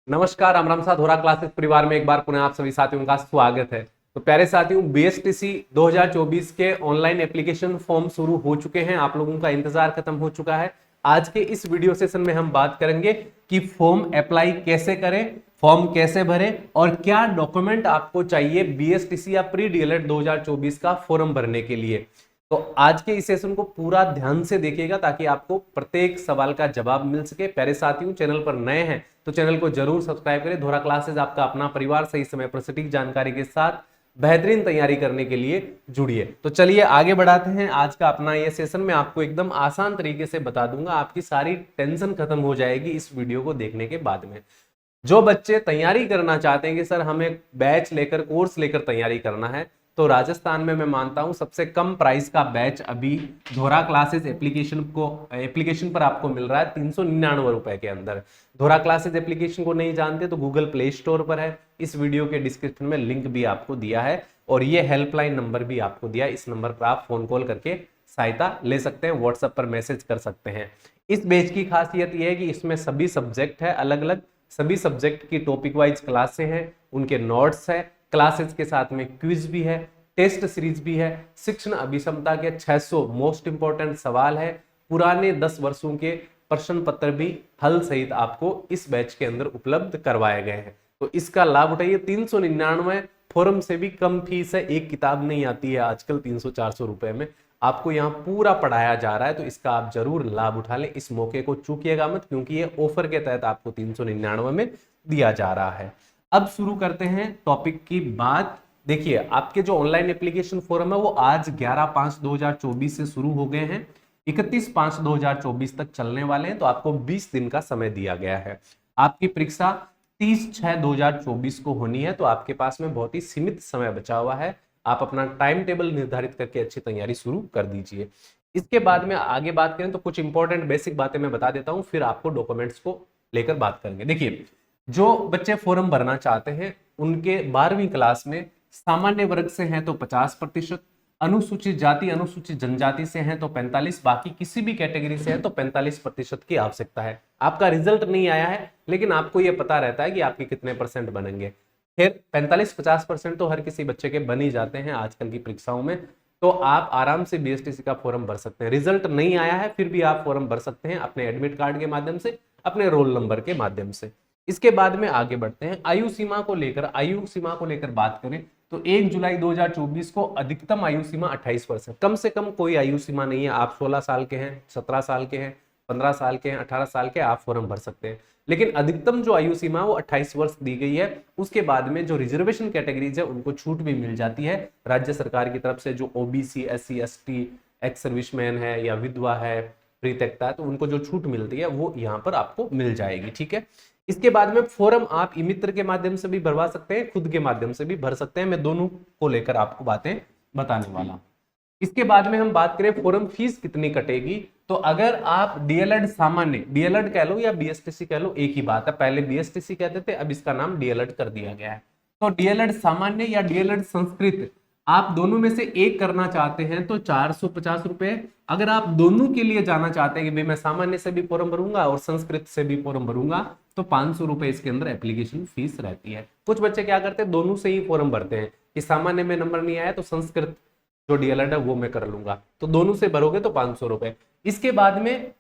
नमस्कार, राम राम सा धोरा क्लासेस परिवार में एक बार पुनः आप सभी साथियों का स्वागत है। तो प्यारे साथियों, बीएसटीसी 2024 के ऑनलाइन एप्लीकेशन फॉर्म शुरू हो चुके हैं। आप लोगों का इंतजार खत्म हो चुका है। आज के इस वीडियो सेशन में हम बात करेंगे कि फॉर्म अप्लाई कैसे करें, फॉर्म कैसे भरें और क्या डॉक्यूमेंट आपको चाहिए बीएसटीसी या प्री डीएलएड 2024 का फॉर्म भरने के लिए। तो आज के इस सेशन को पूरा ध्यान से देखिएगा ताकि आपको प्रत्येक सवाल का जवाब मिल सके। प्यारे साथियों, चैनल पर नए हैं तो चैनल को जरूर सब्सक्राइब करें। धोरा क्लासेस आपका अपना परिवार, सही समय पर सटीक जानकारी के साथ बेहतरीन तैयारी करने के लिए जुड़िए। तो चलिए आगे बढ़ाते हैं। आज का अपना ये सेशन मैं आपको एकदम आसान तरीके से बता दूंगा, आपकी सारी टेंशन खत्म हो जाएगी इस वीडियो को देखने के बाद में। जो बच्चे तैयारी करना चाहते हैं कि सर हमें बैच लेकर, कोर्स लेकर तैयारी करना है, तो राजस्थान में मैं मानता हूं सबसे कम प्राइस का बैच अभी धोरा क्लासेस एप्लीकेशन पर आपको मिल रहा है 399 रुपए के अंदर। धोरा क्लासेस एप्लीकेशन को नहीं जानते तो गूगल प्ले स्टोर पर है। इस वीडियो के डिस्क्रिप्शन में लिंक भी आपको दिया है और ये हेल्पलाइन नंबर भी आपको दिया है। इस नंबर पर आप फोन कॉल करके सहायता ले सकते हैं, व्हाट्सएप पर मैसेज कर सकते हैं। इस बैच की खासियत यह है कि इसमें सभी सब्जेक्ट है, अलग अलग सभी सब्जेक्ट की टॉपिक वाइज क्लासें हैं, उनके नोट्स है, क्लासेस के साथ में क्विज भी है, टेस्ट सीरीज भी है, शिक्षण अभिक्षमता के 600 मोस्ट इंपोर्टेंट सवाल है, पुराने 10 वर्षों के प्रश्न पत्र भी हल सहित आपको इस बैच के अंदर उपलब्ध करवाए गए हैं। तो इसका लाभ उठाइए। 399 फॉर्म से भी कम फीस है, एक किताब नहीं आती है आजकल 300-400 रुपए में। आपको यहाँ पूरा पढ़ाया जा रहा है, तो इसका आप जरूर लाभ उठा लें। इस मौके को चूकिएगा मत, क्योंकि ये ऑफर के तहत आपको 399 में दिया जा रहा है। अब शुरू करते हैं टॉपिक की बात। देखिए, आपके जो ऑनलाइन एप्लीकेशन फॉर्म है वो आज 11/5/2024 से शुरू हो गए हैं, 31/5/2024 तक चलने वाले हैं। तो आपको 20 दिन का समय दिया गया है। आपकी परीक्षा 30/6/2024 को होनी है, तो आपके पास में बहुत ही सीमित समय बचा हुआ है। आप अपना टाइम टेबल निर्धारित करके अच्छी तैयारी शुरू कर दीजिए। इसके बाद में आगे बात करें तो कुछ इंपॉर्टेंट बेसिक बातें मैं बता देता हूं, फिर आपको डॉक्यूमेंट्स को लेकर बात करेंगे। देखिए, जो बच्चे फॉर्म भरना चाहते हैं उनके 12वीं क्लास में सामान्य वर्ग से हैं तो 50%, अनुसूचित जाति अनुसूचित जनजाति से हैं तो 45%, बाकी किसी भी कैटेगरी से है तो 45% की आवश्यकता है। आपका रिजल्ट नहीं आया है लेकिन आपको यह पता रहता है कि आपके कितने परसेंट बनेंगे। फिर 45-50% तो हर किसी बच्चे के बन ही जाते हैं आजकल की परीक्षाओं में। तो आप आराम से बीएसटीसी का फॉर्म भर सकते हैं। रिजल्ट नहीं आया है फिर भी आप फॉर्म भर सकते हैं अपने एडमिट कार्ड के माध्यम से, अपने रोल नंबर के माध्यम से। इसके बाद में आगे बढ़ते हैं। आयु सीमा को लेकर बात करें तो 1 जुलाई 2024 को अधिकतम आयु सीमा 28 वर्ष है। कम से कम कोई आयु सीमा नहीं है। आप 16 साल के हैं, 17 साल के हैं, 15 साल के हैं, 18 साल के, आप फॉर्म भर सकते हैं। लेकिन अधिकतम जो आयु सीमा वो 28 वर्ष दी गई है। उसके बाद में जो रिजर्वेशन कैटेगरीज है उनको छूट भी मिल जाती है राज्य सरकार की तरफ से। जो OBC, SC, ST, ex serviceman है या विधवा है, परित्यक्ता है, तो उनको जो छूट मिलती है वो यहाँ पर आपको मिल जाएगी। ठीक है। इसके बाद में फॉर्म आप ई मित्र के माध्यम से भी भरवा सकते हैं, खुद के माध्यम से भी भर सकते हैं। मैं दोनों को लेकर आपको बातें बताने वाला। इसके बाद में हम बात करें फॉर्म फीस कितनी कटेगी, तो अगर आप डीएलएड सामान्य, डीएलएड कह लो या बीएसटीसी कह लो, एक ही बात है। पहले बीएसटीसी कहते थे, अब इसका नाम डीएलएड कर दिया गया है। तो डीएलएड सामान्य या डीएलएड संस्कृत, आप दोनों में से एक करना चाहते हैं तो 450 रुपए। अगर आप दोनों के लिए जाना चाहते हैं कि भाई मैं सामान्य से भी फॉर्म भरूंगा और संस्कृत से भी फॉर्म भरूंगा, तो 500 रुपए इसके अंदर एप्लीकेशन फीस रहती है। कुछ बच्चे क्या करते हैं, दोनों से ही फॉर्म भरते हैं कि सामान्य में नंबर नहीं आया तो संस्कृत जो डीएलएड है वो मैं कर लूंगा। तो दोनों से भरोगे तो 500 रुपए। इसके बाद में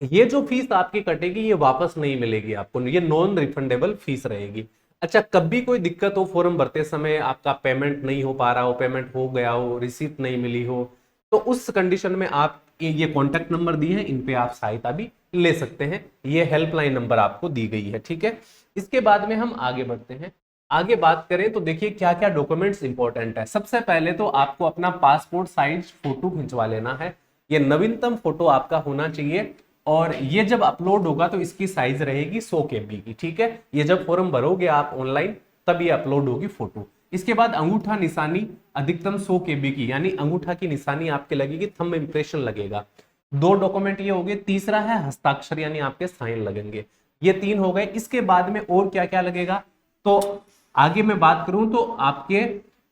ये जो फीस आपकी कटेगी ये वापस नहीं मिलेगी आपको, ये नॉन रिफंडेबल फीस रहेगी। अच्छा, कभी कोई दिक्कत हो फॉर्म भरते समय, आपका पेमेंट नहीं हो पा रहा हो, पेमेंट हो गया हो, रिसीप्ट नहीं मिली हो, तो उस कंडीशन में आप ये कॉन्टेक्ट नंबर दिए हैं, इन पे आप सहायता भी ले सकते हैं। ये हेल्पलाइन नंबर आपको दी गई है। ठीक है। इसके बाद में हम आगे बढ़ते हैं। आगे बात करें तो देखिए क्या क्या डॉक्यूमेंट्स इंपॉर्टेंट है। सबसे पहले तो आपको अपना पासपोर्ट साइज फोटो खिंचवा लेना है। ये नवीनतम फोटो आपका होना चाहिए और ये जब अपलोड होगा तो इसकी साइज रहेगी 100 KB की। ठीक है। ये जब फॉर्म भरोगे आप ऑनलाइन तब ये अपलोड होगी फोटो। इसके बाद अंगूठा निशानी अधिकतम 100 KB की, यानी अंगूठा की निशानी आपके लगेगी, थंब इंप्रेशन लगेगा। 2 डॉक्यूमेंट ये हो गए। तीसरा है हस्ताक्षर, यानी आपके साइन लगेंगे। ये 3 हो गए। इसके बाद में और क्या क्या लगेगा, तो आगे मैं बात करूं तो आपके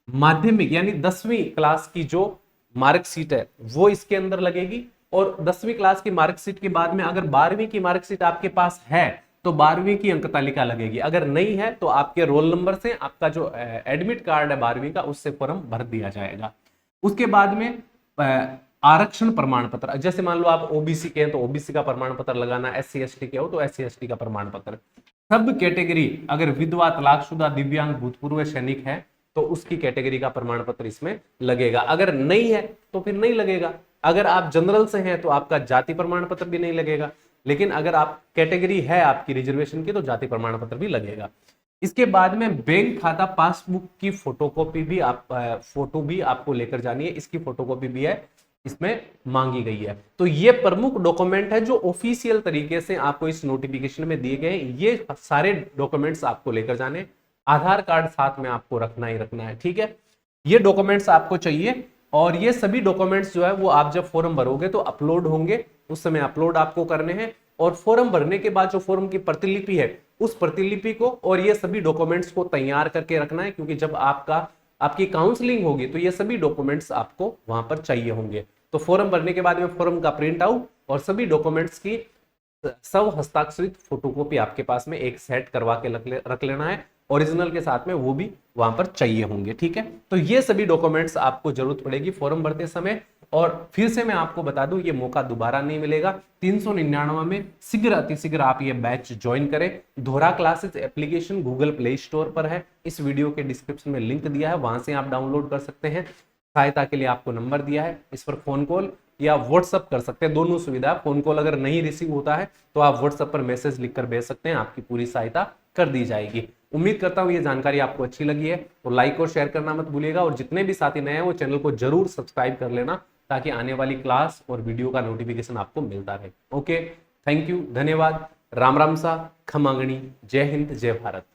माध्यमिक यानी 10वीं क्लास की जो मार्कशीट है वो इसके अंदर लगेगी। और 10वीं क्लास की मार्कशीट के बाद में अगर 12वीं की मार्कशीट आपके पास है तो 12वीं की अंक तालिका लगेगी। अगर नहीं है तो आपके रोल नंबर से आपका जो एडमिट कार्ड है 12वीं का, उससे फॉर्म भर दिया जाएगा। उसके बाद में आरक्षण प्रमाण पत्र, जैसे मान लो आप ओबीसी के हैं तो ओबीसी का प्रमाण पत्र लगाना, SC ST के हो तो SC ST का प्रमाण पत्र। सब कैटेगरी, अगर विधवा, तलाकशुदा, दिव्यांग, भूतपूर्व सैनिक है तो उसकी कैटेगरी का प्रमाण पत्र इसमें लगेगा। अगर नहीं है तो फिर नहीं लगेगा। अगर आप जनरल से हैं तो आपका जाति प्रमाण पत्र भी नहीं लगेगा, लेकिन अगर आप कैटेगरी है आपकी रिजर्वेशन की तो जाति प्रमाण पत्र भी लगेगा। इसके बाद में बैंक खाता पासबुक की फोटोकॉपी भी फोटो भी आपको लेकर जानी है, इसकी फोटोकॉपी भी है इसमें मांगी गई है। तो ये प्रमुख डॉक्यूमेंट है जो ऑफिशियल तरीके से आपको इस नोटिफिकेशन में दिए गए। ये सारे डॉक्यूमेंट्स आपको लेकर जाने, आधार कार्ड साथ में आपको रखना ही रखना है, ठीक है। ये डॉक्यूमेंट्स आपको चाहिए और ये सभी डॉक्यूमेंट्स जो है वो आप जब फॉर्म भरोगे तो अपलोड होंगे, उस समय अपलोड आपको करने हैं। और फॉर्म भरने के बाद जो फॉर्म की प्रतिलिपि है उस प्रतिलिपि को और ये सभी डॉक्यूमेंट्स को तैयार करके रखना है, क्योंकि जब आपकी काउंसलिंग होगी तो ये सभी डॉक्यूमेंट्स आपको वहां पर चाहिए होंगे। तो फॉर्म भरने के बाद में फॉर्म का प्रिंट आउट और सभी डॉक्यूमेंट्स की सब हस्ताक्षरित फोटोकॉपी आपके पास में एक सेट करवा के रख लेना है, ओरिजिनल के साथ में वो भी वहां पर चाहिए होंगे, ठीक है। तो ये सभी डॉक्यूमेंट्स आपको जरूरत पड़ेगी फॉर्म भरते समय। और फिर से मैं आपको बता दूं, ये मौका दोबारा नहीं मिलेगा। 399 में शीघ्र अतिशीघ्र आप ये बैच ज्वाइन करें। दोहरा classes application Google play store पर है, इस वीडियो के डिस्क्रिप्शन में लिंक दिया है, वहां से आप डाउनलोड कर सकते हैं। सहायता के लिए आपको नंबर दिया है, इस पर फोन कॉल या व्हाट्सअप कर सकते हैं, दोनों सुविधा। फोन कॉल अगर नहीं रिसीव होता है तो आप व्हाट्सएप पर मैसेज लिखकर भेज सकते हैं, आपकी पूरी सहायता कर दी जाएगी। उम्मीद करता हूं ये जानकारी आपको अच्छी लगी है, तो लाइक और शेयर करना मत भूलिएगा। और जितने भी साथी नए हैं वो चैनल को जरूर सब्सक्राइब कर लेना, ताकि आने वाली क्लास और वीडियो का नोटिफिकेशन आपको मिलता रहे। ओके, थैंक यू, धन्यवाद, राम राम सा, खमांगणी, जय हिंद, जय भारत।